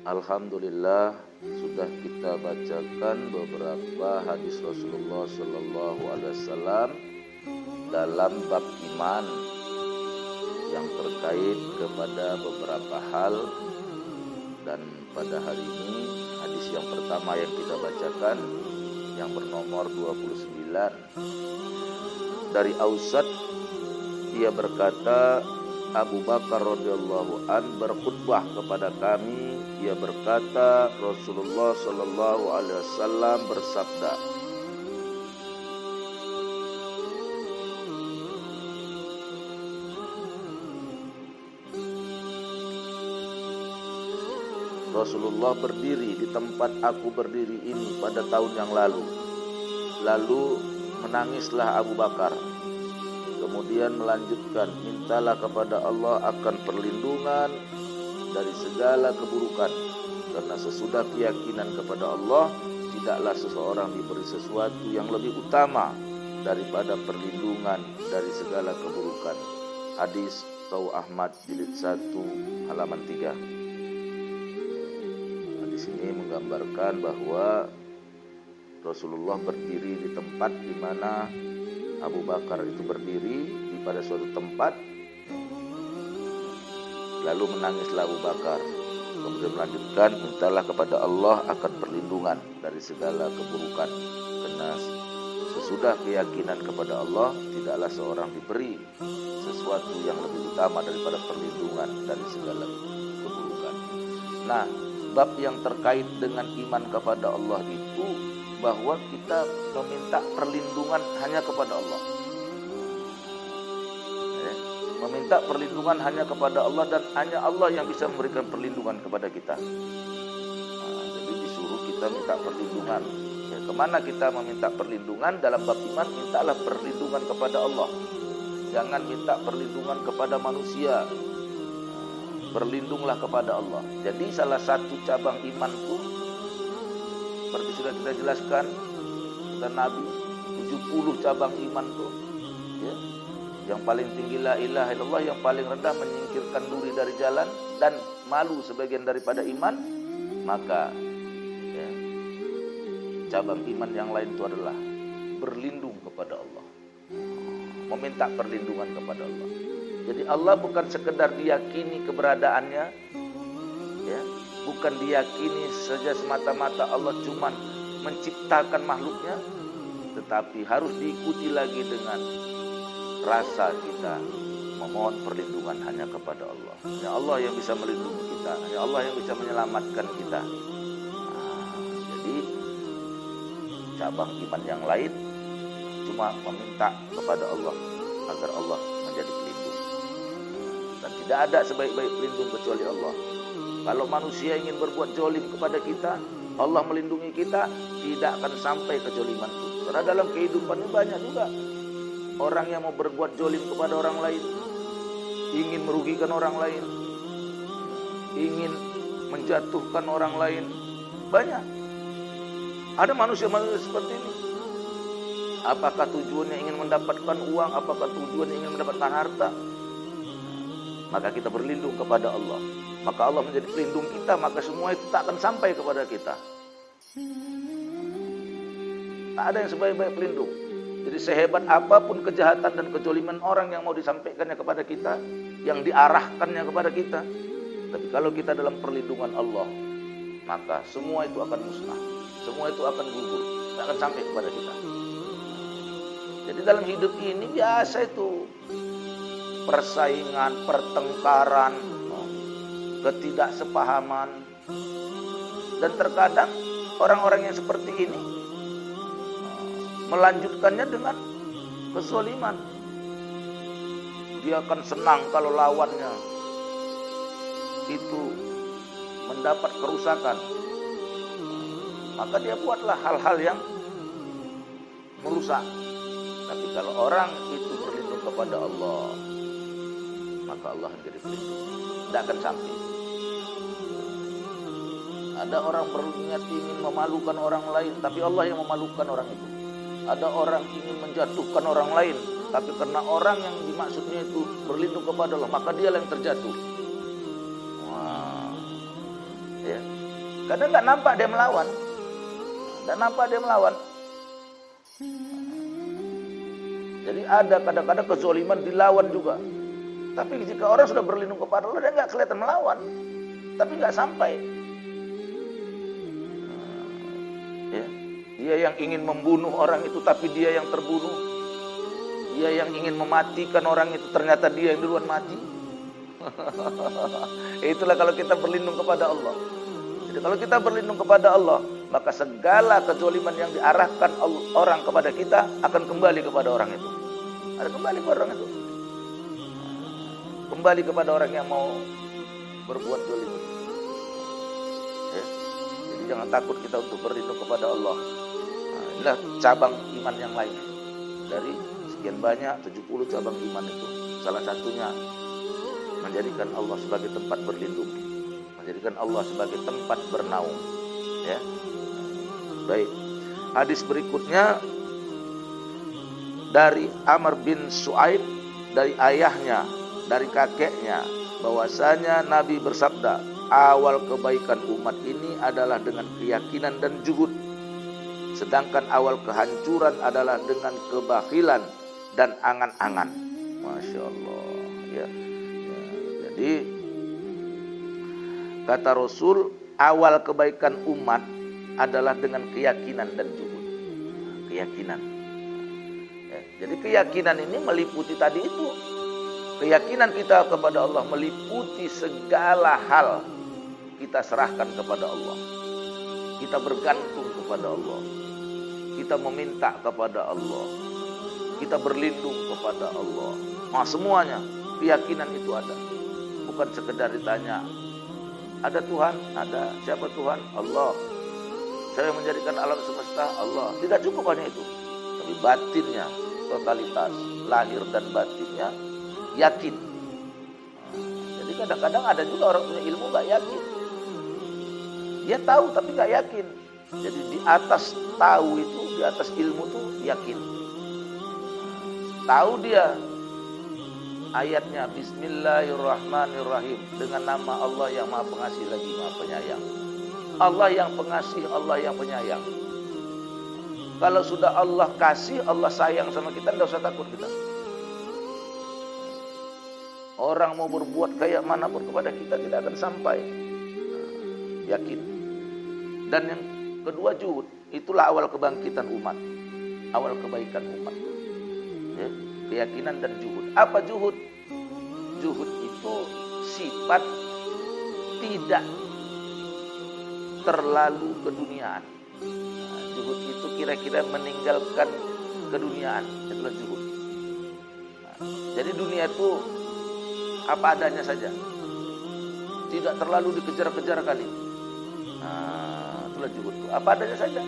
Alhamdulillah, sudah kita bacakan beberapa hadis Rasulullah Sallallahu Alaihi Wasallam dalam bab iman yang terkait kepada beberapa hal. Dan pada hari ini hadis yang pertama yang kita bacakan yang bernomor 29 dari Ausad, dia berkata, Abu Bakar radhiyallahu an berkhutbah kepada kami. Dia berkata, Rasulullah sallallahu alaihi wasallam bersabda, Rasulullah berdiri di tempat aku berdiri ini pada tahun yang lalu. Lalu menangislah Abu Bakar. Kemudian melanjutkan, mintalah kepada Allah akan perlindungan dari segala keburukan, karena sesudah keyakinan kepada Allah tidaklah seseorang diberi sesuatu yang lebih utama daripada perlindungan dari segala keburukan. Hadis Rawi Ahmad jilid 1 halaman 3. Hadis ini menggambarkan bahwa Rasulullah berdiri di tempat di mana Abu Bakar itu berdiri di pada suatu tempat. Lalu menangislah Abu Bakar. Kemudian melanjutkan, mintalah kepada Allah akan perlindungan dari segala keburukan, karena sesudah keyakinan kepada Allah tidaklah seorang diberi sesuatu yang lebih utama daripada perlindungan dari segala keburukan. Nah, bab yang terkait dengan iman kepada Allah itu bahwa kita meminta perlindungan hanya kepada Allah. Meminta perlindungan hanya kepada Allah, dan hanya Allah yang bisa memberikan perlindungan kepada kita. Jadi disuruh kita minta perlindungan. Kemana kita meminta perlindungan? Dalam bab iman, mintalah perlindungan kepada Allah. Jangan minta perlindungan kepada manusia. Berlindunglah kepada Allah. Jadi salah satu cabang iman itu, seperti sudah kita jelaskan, kata Nabi, 70 cabang iman itu. Ya. Yang paling tinggi la ilaha illallah, yang paling rendah menyingkirkan duri dari jalan dan malu sebagian daripada iman. Maka ya, cabang iman yang lain itu adalah berlindung kepada Allah, meminta perlindungan kepada Allah. Jadi Allah bukan sekedar diyakini keberadaannya, ya, bukan diyakini saja semata-mata Allah cuman menciptakan makhluknya, tetapi harus diikuti lagi dengan rasa kita memohon perlindungan hanya kepada Allah. Hanya Allah yang bisa melindungi kita, hanya Allah yang bisa menyelamatkan kita. Jadi cabang iman yang lain cuma meminta kepada Allah agar Allah menjadi pelindung. Dan tidak ada sebaik-baik pelindung kecuali Allah. Kalau manusia ingin berbuat zalim kepada kita, Allah melindungi kita, tidak akan sampai kezaliman itu. Karena dalam kehidupan ini banyak juga orang yang mau berbuat zalim kepada orang lain, ingin merugikan orang lain, ingin menjatuhkan orang lain. Banyak. Ada manusia-manusia seperti ini. Apakah tujuannya ingin mendapatkan uang? Apakah tujuannya ingin mendapatkan harta? Maka kita berlindung kepada Allah. Maka Allah menjadi pelindung kita. Maka semua itu tak akan sampai kepada kita. Tak ada yang sebaik-baik pelindung. Jadi sehebat apapun kejahatan dan kezaliman orang yang mau disampaikannya kepada kita, yang diarahkannya kepada kita, tapi kalau kita dalam perlindungan Allah, maka semua itu akan musnah, semua itu akan gugur, tidak akan sampai kepada kita. Jadi dalam hidup ini biasa itu persaingan, pertengkaran, ketidaksepahaman, dan terkadang orang-orang yang seperti ini melanjutkannya dengan kezaliman. Dia akan senang kalau lawannya itu mendapat kerusakan. Maka dia buatlah hal-hal yang merusak. Tapi kalau orang itu berlindung kepada Allah, maka Allah menjadi pelindung. Tidak akan sampai. Ada orang berniat ingin memalukan orang lain, tapi Allah yang memalukan orang itu. Ada orang ingin menjatuhkan orang lain, tapi karena orang yang dimaksudnya itu berlindung kepada Allah, maka dia yang terjatuh. Wah, ya. Kadang nggak nampak dia melawan. Nggak nampak dia melawan. Jadi ada kadang-kadang kezoliman dilawan juga. Tapi jika orang sudah berlindung kepada Allah, dia nggak kelihatan melawan. Tapi nggak sampai. Ya. Dia yang ingin membunuh orang itu, tapi dia yang terbunuh. Dia yang ingin mematikan orang itu, ternyata dia yang duluan mati. Itulah kalau kita berlindung kepada Allah. Jadi kalau kita berlindung kepada Allah, maka segala kezaliman yang diarahkan orang kepada kita akan kembali kepada orang itu. Ada kembali kepada orang itu. Kembali kepada orang yang mau berbuat zalim. Ya. Jadi jangan takut kita untuk berlindung kepada Allah. Nah, inilah cabang iman yang lain. Dari sekian banyak 70 cabang iman itu, salah satunya menjadikan Allah sebagai tempat berlindung, menjadikan Allah sebagai tempat bernaung. Ya. Baik. Hadis berikutnya dari Amr bin Su'aib, dari ayahnya, dari kakeknya, bahwasanya Nabi bersabda, awal kebaikan umat ini adalah dengan keyakinan dan juhud, sedangkan awal kehancuran adalah dengan kebakhilan dan angan-angan. Masya Allah. Ya. Jadi kata Rasul, awal kebaikan umat adalah dengan keyakinan dan juhud. Keyakinan. Ya. Jadi keyakinan ini meliputi tadi itu. Keyakinan kita kepada Allah meliputi segala hal. Kita serahkan kepada Allah. Kita bergantung kepada Allah. Kita meminta kepada Allah. Kita berlindung kepada Allah. Nah, semuanya keyakinan itu ada. Bukan sekedar ditanya, ada Tuhan? Ada. Siapa Tuhan? Allah. Saya menjadikan alam semesta, Allah. Tidak cukup hanya itu. Tapi batinnya, totalitas, lahir dan batinnya, yakin. Jadi kadang-kadang ada juga orang punya ilmu gak yakin. Dia tahu tapi gak yakin. Jadi di atas tahu itu, di atas ilmu itu yakin. Tahu dia ayatnya, Bismillahirrahmanirrahim, dengan nama Allah yang Maha Pengasih lagi Maha Penyayang. Allah yang pengasih, Allah yang penyayang. Kalau sudah Allah kasih, Allah sayang sama kita, tidak usah takut kita. Orang mau berbuat kayak manapun kepada kita tidak akan sampai. Yakin. Dan yang kedua juhud. Itulah awal kebangkitan umat. Awal kebaikan umat. Ya, keyakinan dan juhud. Apa juhud? Juhud itu sifat tidak terlalu keduniaan. Nah, juhud itu kira-kira meninggalkan keduniaan. Itulah juhud. Nah, jadi dunia itu apa adanya saja, tidak terlalu dikejar-kejar kali. Nah, itulah juhud itu. Apa adanya saja.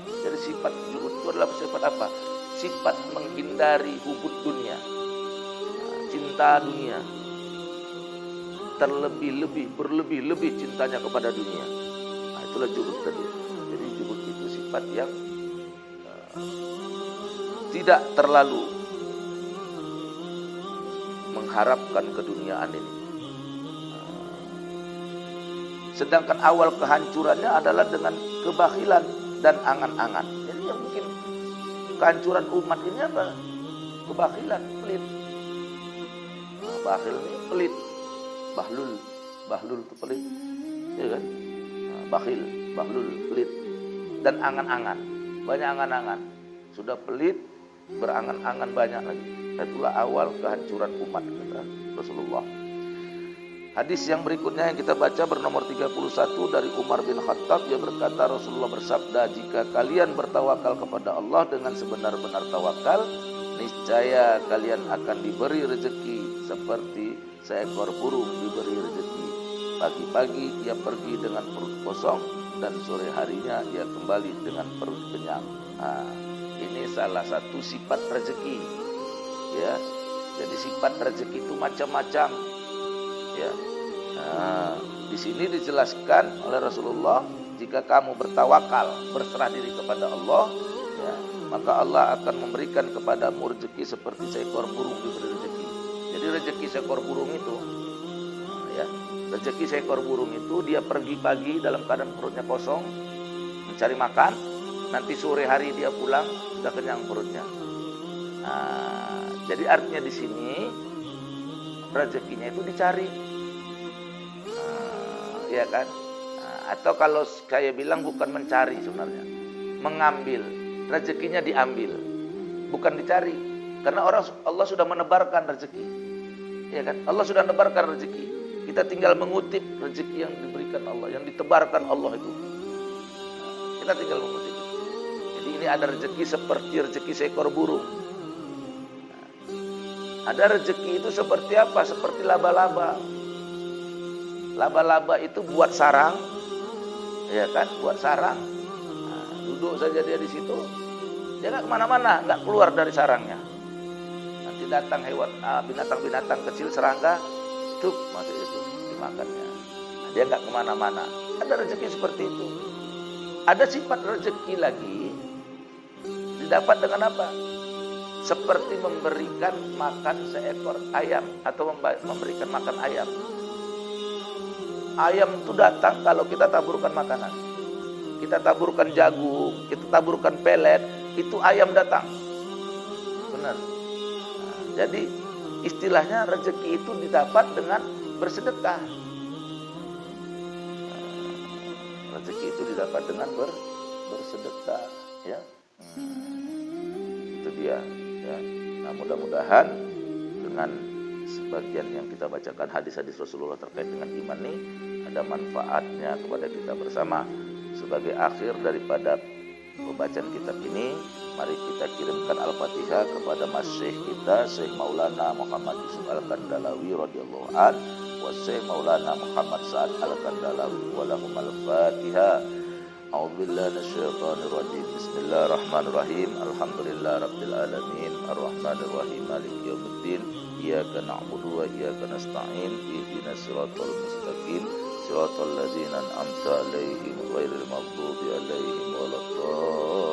Jadi sifat juhud itu adalah sifat apa? Sifat menghindari hubud dunia, cinta dunia, terlebih-lebih, berlebih-lebih cintanya kepada dunia. Nah, itulah juhud tadi. Jadi juhud itu sifat yang tidak terlalu mengharapkan keduniaan ini. Sedangkan awal kehancurannya adalah dengan kebakhilan dan angan-angan. Jadi yang mungkin kehancuran umat ini apa? Kebakhilan, pelit. Nah, bakhil ini pelit. Bahlul itu pelit. Ya kan? Nah, bahlul, pelit. Dan angan-angan. Banyak angan-angan. Sudah pelit, berangan-angan banyak lagi. Itulah awal kehancuran umat, kata Rasulullah. Hadis yang berikutnya yang kita baca bernomor 31 dari Umar bin Khattab. Dia berkata, Rasulullah bersabda, jika kalian bertawakal kepada Allah dengan sebenar-benar tawakal, niscaya kalian akan diberi rezeki seperti seekor burung diberi rezeki. Pagi-pagi ia pergi dengan perut kosong dan sore harinya ia kembali dengan perut kenyang. Nah, ini salah satu sifat rezeki. Ya, jadi sifat rezeki itu macam-macam. Ya, nah, di sini dijelaskan oleh Rasulullah, jika kamu bertawakal, berserah diri kepada Allah, ya, maka Allah akan memberikan kepadamu rezeki seperti seekor burung diberi rezeki. Jadi rezeki seekor burung itu, Ya. Rezeki seekor burung itu dia pergi pagi dalam keadaan perutnya kosong, mencari makan, nanti sore hari dia pulang sudah kenyang perutnya. Nah, jadi artinya di sini rezekinya itu dicari, ya kan? Nah, atau kalau saya bilang bukan mencari sebenarnya, mengambil, rezekinya diambil, bukan dicari, karena Allah sudah menebarkan rezeki, ya kan? Allah sudah menebarkan rezeki. Kita tinggal mengutip rezeki yang diberikan Allah, yang ditebarkan Allah itu. Kita tinggal mengutip. Jadi ini ada rezeki seperti rezeki seekor burung. Ada rezeki itu seperti apa? Seperti laba-laba. Laba-laba itu buat sarang, ya kan? Buat sarang. Nah, duduk saja dia di situ, dia nggak kemana-mana, nggak keluar dari sarangnya. Nanti datang hewan, binatang-binatang kecil, serangga, tuh masuk itu dimakannya. Nah, dia nggak kemana-mana. Ada rezeki seperti itu. Ada sifat rezeki lagi didapat dengan apa? Seperti memberikan makan seekor ayam atau memberikan makan ayam. Ayam itu datang kalau kita taburkan makanan. Kita taburkan jagung, kita taburkan pelet, itu ayam datang. Benar. Nah, jadi istilahnya rezeki itu didapat dengan bersedekah. Nah, rezeki itu didapat dengan bersedekah, ya. Itu dia. Ya. Nah, mudah-mudahan dengan sebagian yang kita bacakan hadis-hadis Rasulullah terkait dengan iman ini ada manfaatnya kepada kita bersama. Sebagai akhir daripada pembacaan kitab ini, mari kita kirimkan Al-Fatihah kepada Masyaikh kita, Syekh Maulana Muhammad Yusuf Al-Kandalawi radhiyallahu an, wa Syekh Maulana Muhammad Sa'ad Al-Kandalawi, wa lahum Al-Fatihah. A'udzubillahi minasyaitonir rajim. Bismillahirrahmanirrahim. Alhamdulillahi rabbil alamin, arrahmanir rahim, maliki yaumiddin. Iyyaka na'budu wa iyyaka nasta'in. Ihdinas siratal mustaqim. Siratal ladzina an'amta 'alaihim ghairil maghdubi 'alaihim waladdallin.